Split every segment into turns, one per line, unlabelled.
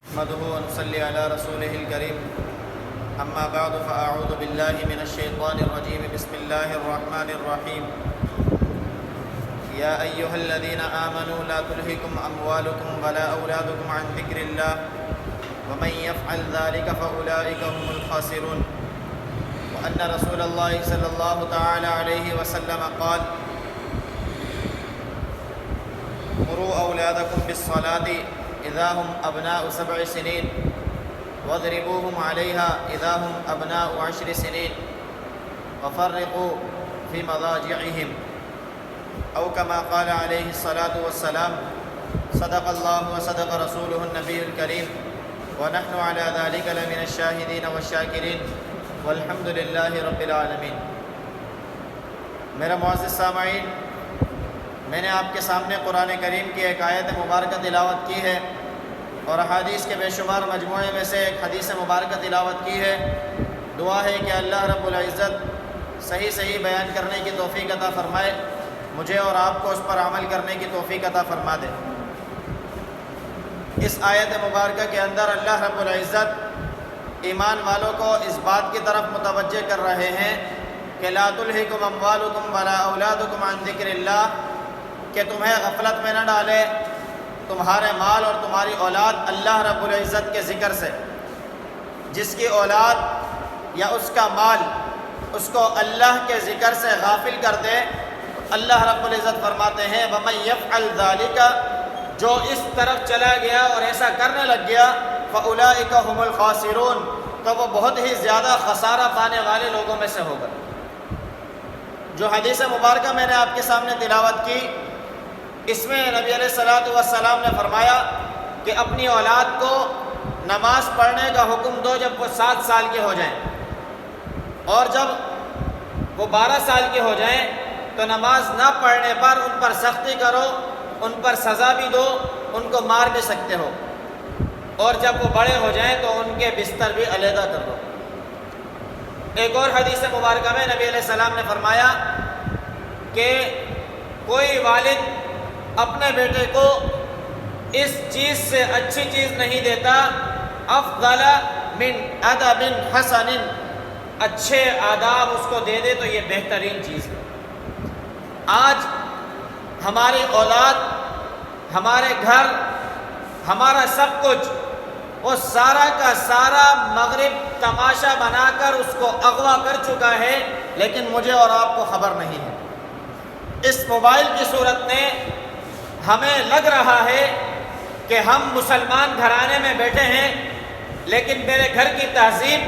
نحمده ونصلي على رسوله الكريم أما بعد فأعوذ بالله من الشيطان الرجيم بسم الله الرحمن الرحيم يا أيها الذين آمنوا لا تلهكم أموالكم ولا أولادكم عن ذكر الله ومن يفعل ذلك فأولئك هم الخاسرون وأن رسول الله صلى الله تعالى عليه وسلم قال مروا أولادكم بالصلاة إذا هم أبناء 7 سنين واضربوهم عليها إذا هم أبناء 10 سنين وفرقوا في مضاجعهم أو كما قال عليه الصلاة والسلام صدق الله وصدق رسوله النبي الكريم ونحن على ذلك لمن الشاهدين والشاكرين والحمد لله رب العالمين۔ میرا معزز سامعین، میں نے آپ کے سامنے قرآن کریم کی ایک آیت مبارکہ تلاوت کی ہے اور احادیث کے بے شمار مجموعے میں سے ایک حدیث مبارکہ تلاوت کی ہے۔ دعا ہے کہ اللہ رب العزت صحیح بیان کرنے کی توفیق عطا فرمائے، مجھے اور آپ کو اس پر عمل کرنے کی توفیق عطا فرما دے۔ اس آیت مبارکہ کے اندر اللہ رب العزت ایمان والوں کو اس بات کی طرف متوجہ کر رہے ہیں کہ لا تلہکم اموالکم ولا اولادکم عن ذکر اللہ، کہ تمہیں غفلت میں نہ ڈالے تمہارے مال اور تمہاری اولاد اللہ رب العزت کے ذکر سے۔ جس کی اولاد یا اس کا مال اس کو اللہ کے ذکر سے غافل کر دے، اللہ رب العزت فرماتے ہیں وَمَن يَفْعَلْ ذَلِكَ، جو اس طرف چلا گیا اور ایسا کرنے لگ گیا فَأُولَئِكَ هُمُ الْخَاسِرُونَ، تو وہ بہت ہی زیادہ خسارہ پانے والے لوگوں میں سے ہوگا۔ جو حدیث مبارکہ میں نے آپ کے سامنے تلاوت کی، اس میں نبی علیہ الصلوۃ والسلام نے فرمایا کہ اپنی اولاد کو نماز پڑھنے کا حکم دو جب وہ 7 سال کے ہو جائیں، اور جب وہ 12 سال کے ہو جائیں تو نماز نہ پڑھنے پر ان پر سختی کرو، ان پر سزا بھی دو، ان کو مار بھی سکتے ہو، اور جب وہ بڑے ہو جائیں تو ان کے بستر بھی علیحدہ کر دو۔ ایک اور حدیث مبارکہ میں نبی علیہ السلام نے فرمایا کہ کوئی والد اپنے بیٹے کو اس چیز سے اچھی چیز نہیں دیتا افضل من ادب حسن، اچھے آداب اس کو دے دے تو یہ بہترین چیز ہے۔ آج ہماری اولاد، ہمارے گھر، ہمارا سب کچھ وہ سارا کا سارا مغرب تماشا بنا کر اس کو اغوا کر چکا ہے، لیکن مجھے اور آپ کو خبر نہیں ہے۔ اس موبائل کی صورت میں ہمیں لگ رہا ہے کہ ہم مسلمان گھرانے میں بیٹھے ہیں، لیکن میرے گھر کی تہذیب،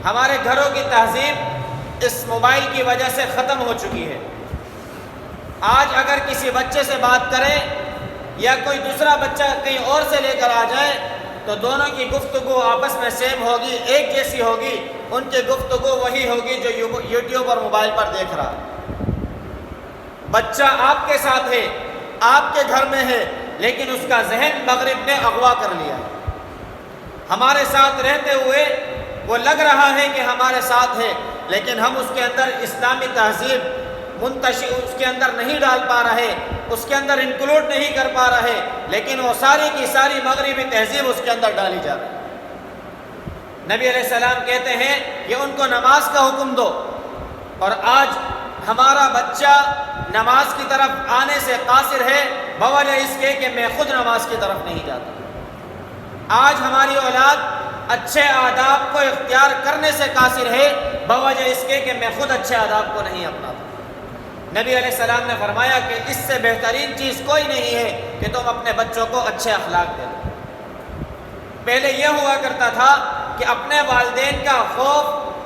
ہمارے گھروں کی تہذیب اس موبائل کی وجہ سے ختم ہو چکی ہے۔ آج اگر کسی بچے سے بات کریں یا کوئی دوسرا بچہ کہیں اور سے لے کر آ جائے تو دونوں کی گفتگو آپس میں سیم ہوگی، ایک جیسی ہوگی، ان کی گفتگو وہی ہوگی جو یوٹیوب اور موبائل پر دیکھ رہا ہے۔ بچہ آپ کے ساتھ ہے، آپ کے گھر میں ہے، لیکن اس کا ذہن مغرب نے اغوا کر لیا ہے۔ ہمارے ساتھ رہتے ہوئے وہ لگ رہا ہے کہ ہمارے ساتھ ہے، لیکن ہم اس کے اندر اسلامی تہذیب منتشر اس کے اندر نہیں ڈال پا رہے، اس کے اندر انکلوڈ نہیں کر پا رہے، لیکن وہ ساری کی ساری مغربی تہذیب اس کے اندر ڈالی جا رہی ہے۔ نبی علیہ السلام کہتے ہیں کہ ان کو نماز کا حکم دو، اور آج ہمارا بچہ نماز کی طرف آنے سے قاصر ہے بوجہ اس کے کہ میں خود نماز کی طرف نہیں جاتا۔ آج ہماری اولاد اچھے آداب کو اختیار کرنے سے قاصر ہے بوجہ اس کے کہ میں خود اچھے آداب کو نہیں اپناتا۔ نبی علیہ السلام نے فرمایا کہ اس سے بہترین چیز کوئی نہیں ہے کہ تم اپنے بچوں کو اچھے اخلاق دے دو۔ پہلے یہ ہوا کرتا تھا کہ اپنے والدین کا خوف،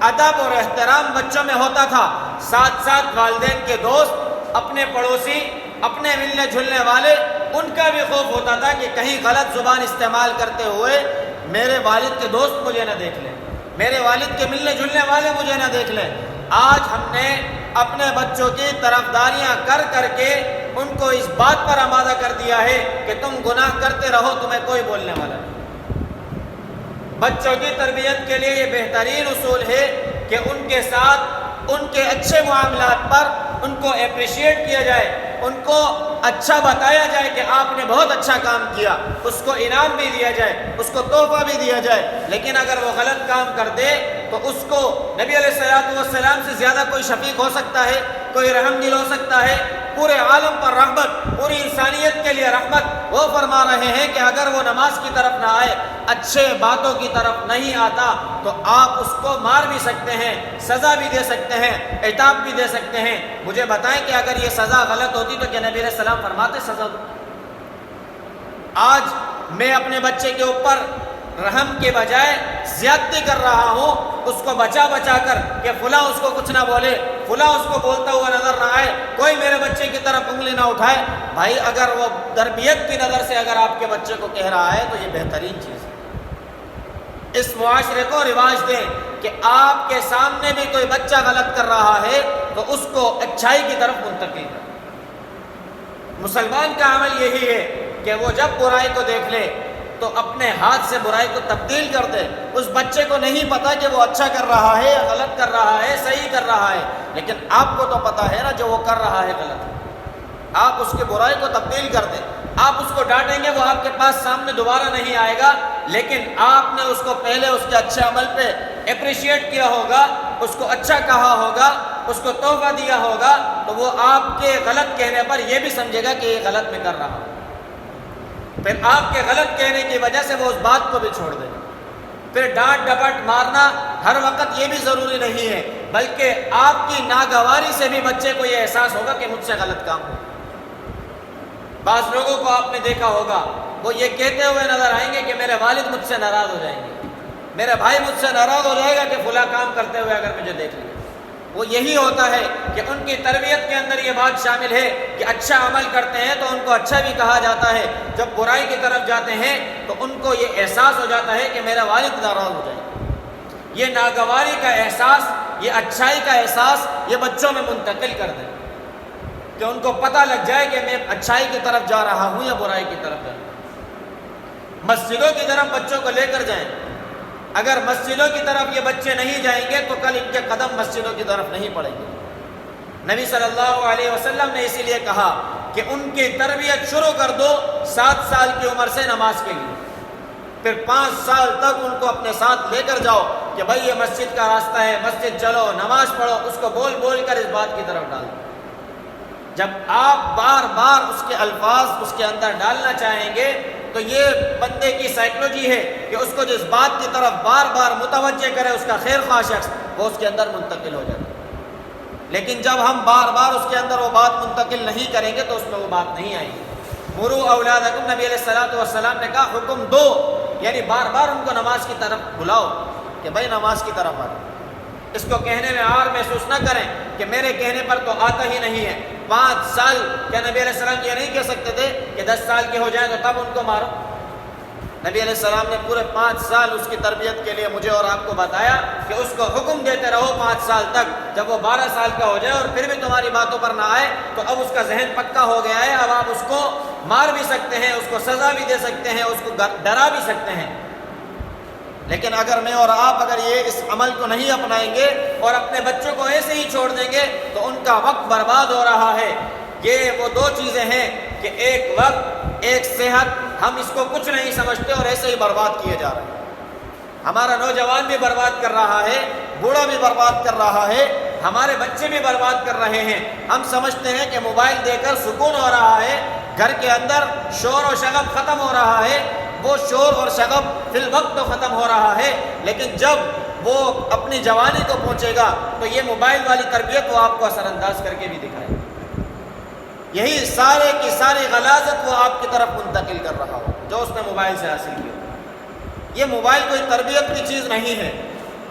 ادب اور احترام بچوں میں ہوتا تھا، ساتھ ساتھ والدین کے دوست، اپنے پڑوسی، اپنے ملنے جلنے والے، ان کا بھی خوف ہوتا تھا کہ کہیں غلط زبان استعمال کرتے ہوئے میرے والد کے دوست مجھے نہ دیکھ لیں، میرے والد کے ملنے جلنے والے مجھے نہ دیکھ لیں۔ آج ہم نے اپنے بچوں کی طرفداریاں کر کر کے ان کو اس بات پر آمادہ کر دیا ہے کہ تم گناہ کرتے رہو، تمہیں کوئی بولنے والا نہیں۔ بچوں کی تربیت کے لیے یہ بہترین اصول ہے کہ ان کے ساتھ ان کے اچھے معاملات پر ان کو اپریشیٹ کیا جائے، ان کو اچھا بتایا جائے کہ آپ نے بہت اچھا کام کیا، اس کو انعام بھی دیا جائے، اس کو تحفہ بھی دیا جائے۔ لیکن اگر وہ غلط کام کر دے تو اس کو نبی علیہ السلام سے زیادہ کوئی شفیق ہو سکتا ہے، کوئی رحم دل ہو سکتا ہے؟ پورے عالم پر رحمت، پوری انسانیت کے لیے رحمت۔ وہ فرما رہے ہیں کہ اگر وہ نماز کی طرف نہ آئے، اچھے باتوں کی طرف نہیں آتا، تو آپ اس کو مار بھی سکتے ہیں، سزا بھی دے سکتے ہیں، عتاب بھی دے سکتے ہیں۔ مجھے بتائیں کہ اگر یہ سزا غلط ہوتی تو کیا نبی علیہ السلام فرماتے سزا دو؟ آج میں اپنے بچے کے اوپر رحم کے بجائے زیادتی کر رہا ہوں، اس کو بچا بچا کر کہ فلاں اس کو کچھ نہ بولے، فلاں اس کو بولتا ہوا نظر نہ آئے، کوئی میرے بچے کی طرف انگلی نہ اٹھائے۔ بھائی اگر وہ تربیت کی نظر سے اگر آپ کے بچے کو کہہ رہا ہے تو یہ بہترین چیز ہے۔ اس معاشرے کو رواج دیں کہ آپ کے سامنے بھی کوئی بچہ غلط کر رہا ہے تو اس کو اچھائی کی طرف منتقل کریں۔ مسلمان کا عمل یہی ہے کہ وہ جب برائی کو دیکھ لے تو اپنے ہاتھ سے برائی کو تبدیل کر دے۔ اس بچے کو نہیں پتا کہ وہ اچھا کر رہا ہے یا غلط کر رہا ہے، صحیح کر رہا ہے، لیکن آپ کو تو پتا ہے نا جو وہ کر رہا ہے غلط۔ آپ اس کی برائی کو تبدیل کر دیں۔ آپ اس کو ڈانٹیں گے، وہ آپ کے پاس سامنے دوبارہ نہیں آئے گا، لیکن آپ نے اس کو پہلے اس کے اچھے عمل پہ اپریشیٹ کیا ہوگا، اس کو اچھا کہا ہوگا، اس کو تحفہ دیا ہوگا، تو وہ آپ کے غلط کہنے پر یہ بھی سمجھے گا کہ یہ غلط میں کر رہا ہوں۔ پھر آپ کے غلط کہنے کی وجہ سے وہ اس بات کو بھی چھوڑ دے گا۔ پھر ڈانٹ ڈپٹ مارنا ہر وقت یہ بھی ضروری نہیں ہے، بلکہ آپ کی ناگواری سے بھی بچے کو یہ احساس ہوگا کہ مجھ سے غلط کام ہو۔ بعض لوگوں کو آپ نے دیکھا ہوگا، وہ یہ کہتے ہوئے نظر آئیں گے کہ میرے والد مجھ سے ناراض ہو جائیں گے، میرے بھائی مجھ سے ناراض ہو جائے گا کہ فلاں کام کرتے ہوئے اگر مجھے دیکھ لیا۔ وہ یہی ہوتا ہے کہ ان کی تربیت کے اندر یہ بات شامل ہے کہ اچھا عمل کرتے ہیں تو ان کو اچھا بھی کہا جاتا ہے، جب برائی کی طرف جاتے ہیں تو ان کو یہ احساس ہو جاتا ہے کہ میرا والد ناراض ہو جائے گا۔ یہ ناگواری کا احساس، یہ اچھائی کا احساس یہ بچوں میں منتقل کر دیں کہ ان کو پتہ لگ جائے کہ میں اچھائی کی طرف جا رہا ہوں یا برائی کی طرف جا رہا ہوں۔ مسجدوں کی طرف بچوں کو لے کر جائیں۔ اگر مسجدوں کی طرف یہ بچے نہیں جائیں گے تو کل ان کے قدم مسجدوں کی طرف نہیں پڑیں گے۔ نبی صلی اللہ علیہ وسلم نے اسی لیے کہا کہ ان کی تربیت شروع کر دو 7 سال کی عمر سے نماز کے لیے، پھر 5 سال تک ان کو اپنے ساتھ لے کر جاؤ کہ بھائی یہ مسجد کا راستہ ہے، مسجد چلو، نماز پڑھو، اس کو بول بول کر اس بات کی طرف ڈال دو۔ جب آپ بار بار اس کے الفاظ اس کے اندر ڈالنا چاہیں گے تو یہ بندے کی سائیکلوجی ہے کہ اس کو جس بات کی طرف بار بار متوجہ کرے اس کا خیر خواہ شخص، وہ اس کے اندر منتقل ہو جاتا ہے۔ لیکن جب ہم بار بار اس کے اندر وہ بات منتقل نہیں کریں گے تو اس میں وہ بات نہیں آئے گی۔ مرو اولادکم، نبی علیہ السلام نے کہا حکم دو، یعنی بار بار ان کو نماز کی طرف بلاؤ کہ بھائی نماز کی طرف آ جاؤ۔ اس کو کہنے میں عار محسوس نہ کریں کہ میرے کہنے پر تو آتا ہی نہیں ہے۔ 5 سال کیا نبی علیہ السلام یہ نہیں کہہ سکتے تھے کہ 10 سال کے ہو جائیں تو تب ان کو مارو؟ نبی علیہ السلام نے پورے 5 سال اس کی تربیت کے لیے مجھے اور آپ کو بتایا کہ اس کو حکم دیتے رہو 5 سال تک، جب وہ 12 سال کا ہو جائے اور پھر بھی تمہاری باتوں پر نہ آئے تو اب اس کا ذہن پکا ہو گیا ہے، اب آپ اس کو مار بھی سکتے ہیں، اس کو سزا بھی دے سکتے ہیں، اس کو ڈرا بھی سکتے ہیں۔ لیکن اگر میں اور آپ اگر یہ اس عمل کو نہیں اپنائیں گے اور اپنے بچوں کو ایسے ہی چھوڑ دیں گے تو ان کا وقت برباد ہو رہا ہے۔ یہ وہ 2 چیزیں ہیں کہ ایک وقت، ایک صحت، ہم اس کو کچھ نہیں سمجھتے اور ایسے ہی برباد کیے جا رہے ہیں۔ ہمارا نوجوان بھی برباد کر رہا ہے، بوڑھا بھی برباد کر رہا ہے، ہمارے بچے بھی برباد کر رہے ہیں۔ ہم سمجھتے ہیں کہ موبائل دے کر سکون ہو رہا ہے، گھر کے اندر شور و شغب ختم ہو رہا ہے۔ وہ شور اور شغب فی الوقت تو ختم ہو رہا ہے، لیکن جب وہ اپنی جوانی کو پہنچے گا تو یہ موبائل والی تربیت وہ آپ کو اثر انداز کر کے بھی دکھائے گا۔ یہی سارے کی ساری غلاظت وہ آپ کی طرف منتقل کر رہا ہو جو اس نے موبائل سے حاصل کی۔ یہ موبائل کوئی تربیت کی چیز نہیں ہے،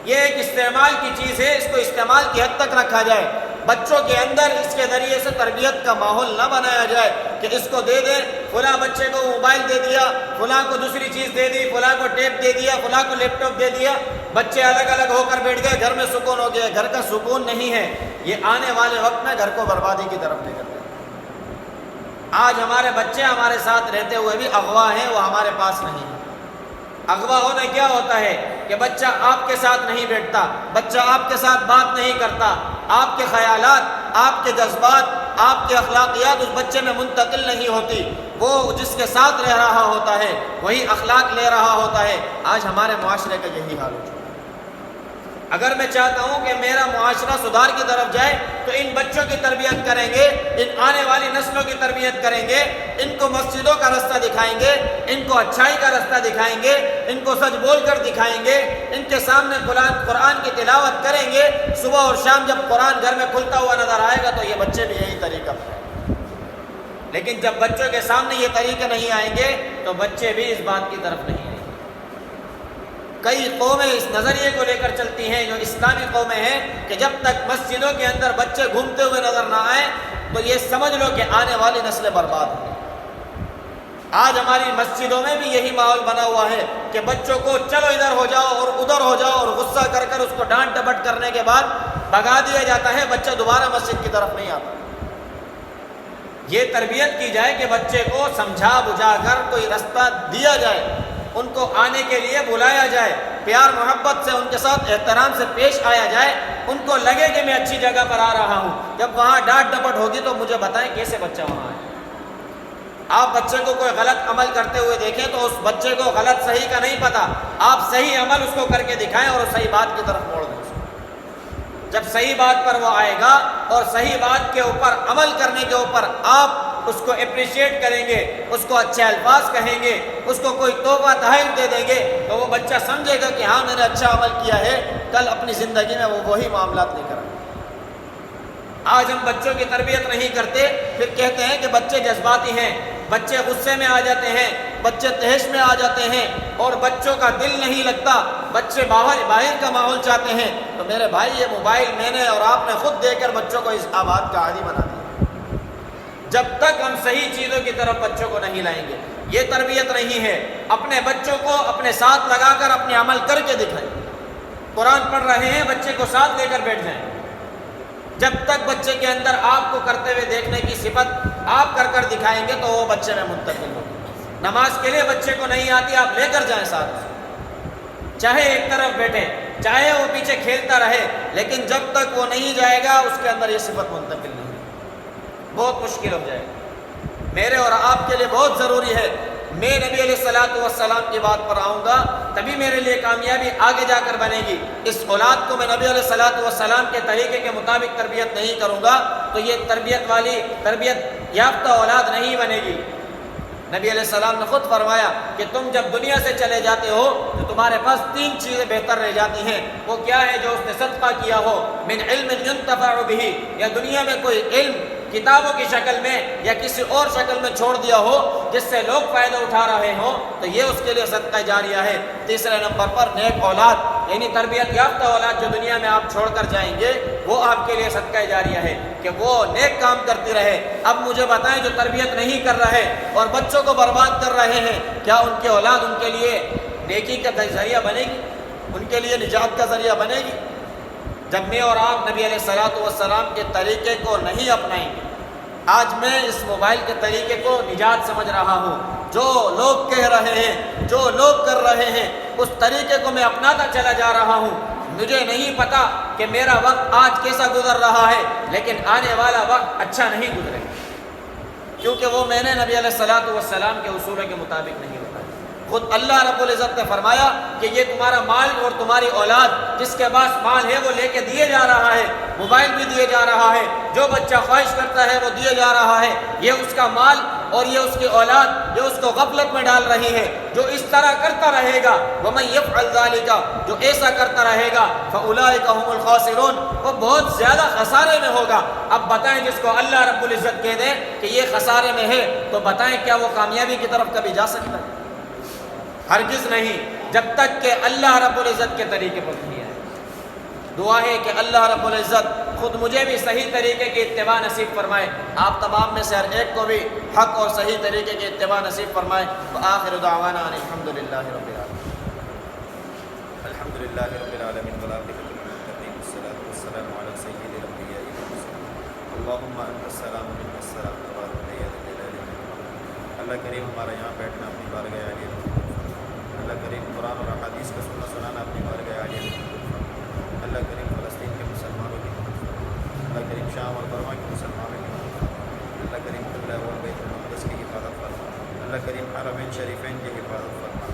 یہ ایک استعمال کی چیز ہے۔ اس کو استعمال کی حد تک رکھا جائے، بچوں کے اندر اس کے ذریعے سے تربیت کا ماحول نہ بنایا جائے کہ اس کو دے دیں، فلاں بچے کو موبائل دے دیا، فلاں کو دوسری چیز دے دی، فلاں کو ٹیپ دے دیا، فلاں کو لیپ ٹاپ دے دیا، بچے الگ الگ ہو کر بیٹھ گئے، گھر میں سکون ہو گیا۔ گھر کا سکون نہیں ہے، یہ آنے والے وقت میں گھر کو بربادی کی طرف لے کر گئے۔ آج ہمارے بچے ہمارے ساتھ رہتے ہوئے بھی اغوا ہیں، وہ ہمارے پاس نہیں ہیں۔ اغوا ہونا کیا ہوتا ہے کہ بچہ آپ کے ساتھ نہیں بیٹھتا، بچہ آپ کے ساتھ بات نہیں کرتا، آپ کے خیالات، آپ کے جذبات، آپ کی اخلاقیات اس بچے میں منتقل نہیں ہوتی، وہ جس کے ساتھ رہ رہا ہوتا ہے وہی اخلاق لے رہا ہوتا ہے۔ آج ہمارے معاشرے کا یہی حال ہو چکا ہے۔ اگر میں چاہتا ہوں کہ میرا معاشرہ سدھار کی طرف جائے تو ان بچوں کی تربیت کریں گے، ان آنے والی نسلوں کی تربیت کریں گے، ان کو مسجدوں کا رستہ دکھائیں گے، ان کو اچھائی کا رستہ دکھائیں گے، ان کو سچ بول کر دکھائیں گے، ان کے سامنے قرآن کی تلاوت کریں گے۔ صبح اور شام جب قرآن گھر میں کھلتا ہوا نظر آئے گا تو یہ بچے بھی یہی طریقہ اپنائیں گے۔ لیکن جب بچوں کے سامنے یہ طریقے نہیں آئیں گے تو بچے بھی اس بات کی طرف نہیں آئیں گے۔ کئی قومیں اس نظریے کو لے کر چلتی ہیں، جو اسلامی قومیں ہیں، کہ جب تک مسجدوں کے اندر بچے گھومتے ہوئے نظر نہ آئیں تو یہ سمجھ لو کہ آنے والی نسلیں برباد ہوں۔ آج ہماری مسجدوں میں بھی یہی ماحول بنا ہوا ہے کہ بچوں کو چلو ادھر ہو جاؤ اور ادھر ہو جاؤ، اور غصہ کر کر اس کو ڈانٹ ڈپٹ کرنے کے بعد بھگا دیا جاتا ہے، بچہ دوبارہ مسجد کی طرف نہیں آتا۔ یہ تربیت کی جائے کہ بچے کو سمجھا بجھا کر کوئی رستہ دیا جائے، ان کو آنے کے لیے بلایا جائے، پیار محبت سے ان کے ساتھ احترام سے پیش آیا جائے، ان کو لگے کہ میں اچھی جگہ پر آ رہا ہوں۔ جب وہاں ڈانٹ ڈپٹ ہوگی تو مجھے بتائیں کیسے بچہ وہاں ہے۔ آپ بچے کو کوئی غلط عمل کرتے ہوئے دیکھیں تو اس بچے کو غلط صحیح کا نہیں پتہ، آپ صحیح عمل اس کو کر کے دکھائیں اور صحیح بات کی طرف موڑ دیں۔ جب صحیح بات پر وہ آئے گا اور صحیح بات کے اوپر عمل کرنے کے اوپر آپ اس کو اپریشیٹ کریں گے، اس کو اچھے الفاظ کہیں گے، اس کو کوئی تحفہ تحائف دے دیں گے تو وہ بچہ سمجھے گا کہ ہاں میں نے اچھا عمل کیا ہے، کل اپنی زندگی میں وہ وہی معاملات نہیں کریں گے۔ آج ہم بچوں کی تربیت نہیں کرتے، پھر کہتے ہیں کہ بچے جذباتی ہیں، بچے غصے میں آ جاتے ہیں، بچے تہش میں آ جاتے ہیں اور بچوں کا دل نہیں لگتا، بچے باہر کا ماحول چاہتے ہیں۔ تو میرے بھائی یہ موبائل میں نے اور آپ نے خود دے کر بچوں کو اس آباد کا عادی بنا دیا۔ جب تک ہم صحیح چیزوں کی طرف بچوں کو نہیں لائیں گے، یہ تربیت نہیں ہے۔ اپنے بچوں کو اپنے ساتھ لگا کر اپنے عمل کر کے دکھائیں۔ قرآن پڑھ رہے ہیں، بچے کو ساتھ لے کر بیٹھ جائیں۔ جب تک بچے کے اندر آپ کو کرتے ہوئے دیکھنے کی صفت آپ کر کر دکھائیں گے تو وہ بچے میں منتقل ہوگی۔ نماز کے لیے بچے کو نہیں آتی، آپ لے کر جائیں ساتھ، چاہے ایک طرف بیٹھے، چاہے وہ پیچھے کھیلتا رہے، لیکن جب تک وہ نہیں جائے گا اس کے اندر یہ صفت منتقل نہیں، بہت مشکل ہو جائے گا۔ میرے اور آپ کے لیے بہت ضروری ہے، میں نبی علیہ الصلوۃ والسلام کی بات پر آؤں گا تبھی میرے لیے کامیابی آگے جا کر بنے گی۔ اس اولاد کو میں نبی علیہ الصلوۃ والسلام کے طریقے کے مطابق تربیت نہیں کروں گا تو یہ تربیت یافتہ اولاد نہیں بنے گی۔ نبی علیہ السلام نے خود فرمایا کہ تم جب دنیا سے چلے جاتے ہو تو تمہارے پاس 3 چیزیں بہتر رہ جاتی ہیں۔ وہ کیا ہے؟ جو اس نے صدقہ کیا ہو، من علم ينتفع به، یا دنیا میں کوئی علم کتابوں کی شکل میں یا کسی اور شکل میں چھوڑ دیا ہو جس سے لوگ فائدہ اٹھا رہے ہوں تو یہ اس کے لیے صدقہ جاریہ ہے۔ تیسرے نمبر پر نیک اولاد، یعنی تربیت یافتہ اولاد جو دنیا میں آپ چھوڑ کر جائیں گے وہ آپ کے لیے صدقہ جاریہ ہے کہ وہ نیک کام کرتی رہے۔ اب مجھے بتائیں جو تربیت نہیں کر رہے اور بچوں کو برباد کر رہے ہیں، کیا ان کے اولاد ان کے لیے نیکی کا ذریعہ بنے گی؟ ان کے لیے نجات کا ذریعہ بنے گی؟ جب میں اور آپ نبی علیہ الصلوۃ والسلام کے طریقے کو نہیں اپنائیں گے، آج میں اس موبائل کے طریقے کو نجات سمجھ رہا ہوں، جو لوگ کہہ رہے ہیں، جو لوگ کر رہے ہیں اس طریقے کو میں اپناتا چلا جا رہا ہوں۔ مجھے نہیں پتا کہ میرا وقت آج کیسا گزر رہا ہے، لیکن آنے والا وقت اچھا نہیں گزرے گا، کیونکہ وہ میں نے نبی علیہ الصلوۃ والسلام کے اصولوں کے مطابق نہیں بتایا۔ خود اللہ رب العزت نے فرمایا کہ یہ تمہارا مال اور تمہاری اولاد، جس کے پاس مال ہے وہ لے کے دیے جا رہا ہے، موبائل بھی دیے جا رہا ہے، جو بچہ خواہش کرتا ہے وہ دیے جا رہا ہے، یہ اس کا مال اور یہ اس کی اولاد جو اس کو غفلت میں ڈال رہی ہے۔ جو اس طرح کرتا رہے گا، وَمَن يَفْعَلْ ذَلِكَ، جو ایسا کرتا رہے گا، فَأُولَٰئِكَ هُمُ الْخَاسِرُونَ، وہ بہت زیادہ خسارے میں ہوگا۔ اب بتائیں جس کو اللہ رب العزت کہہ دے کہ یہ خسارے میں ہے تو بتائیں کیا وہ کامیابی کی طرف کبھی جا سکتا ہے؟ ہرگز نہیں، جب تک کہ اللہ رب العزت کے طریقے پر نہیں آئے۔ دعا ہے کہ اللہ رب العزت خود مجھے بھی صحیح طریقے کی اتباع نصیب فرمائے، آپ تمام میں سے ہر ایک کو بھی حق اور صحیح طریقے کی اتباع نصیب فرمائے۔ وآخر دعوانا ان الحمدللہ رب العالمین۔ الحمدللہ رب العالمین والعاقبۃ للمتقین والصلاۃ والسلام علی سید الانبیاء والمرسلین اللہم انت السلام و منک السلام تبارک یا ذا الجلال والاکرام۔ اللہ کریم ہمارا یہاں بیٹھنا اپنی بارگاہ عالیہ میں، اللہ کریم قرآن اور احادیث کا سنانا اپنی بارگاہ عالیہ میں، اللہ کریم فلسطین کے مسلمانوں کی مدد، اللہ کریم شام اور برما کے مسلمانوں کی مدد، کریم حرمین شریفین کی حفاظت فرما،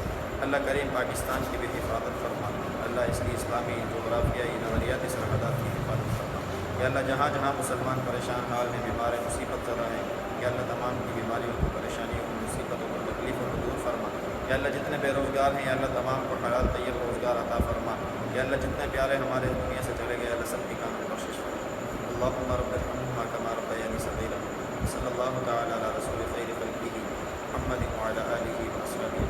اللہ کریم پاکستان کی بھی حفاظت فرما، اللہ اس کی اسلامی جغرافیائی نظریاتی سرحدات کی حفاظت فرما، یا اللہ جہاں جہاں مسلمان پریشان حال میں بیمار مصیبت زدہ ہیں، یا اللہ تمام کی بیماریوں کو، پریشانیوں کو، مصیبتوں کو، تکلیفوں کو دور فرما، یا اللہ جتنے بے روزگار ہیں یا اللہ تمام کو حلال طیب روزگار عطا فرما، یا اللہ جتنے پیارے ہمارے دنیا سے چلے گئے اللہ سب کی کامل بخشش فرما۔ اللہم رب ارحمہما کما ربیانی صغیرا، صلی اللہ تعالی علی رسول خیر خلقہ محمد وعلی آلہ وصحبہ۔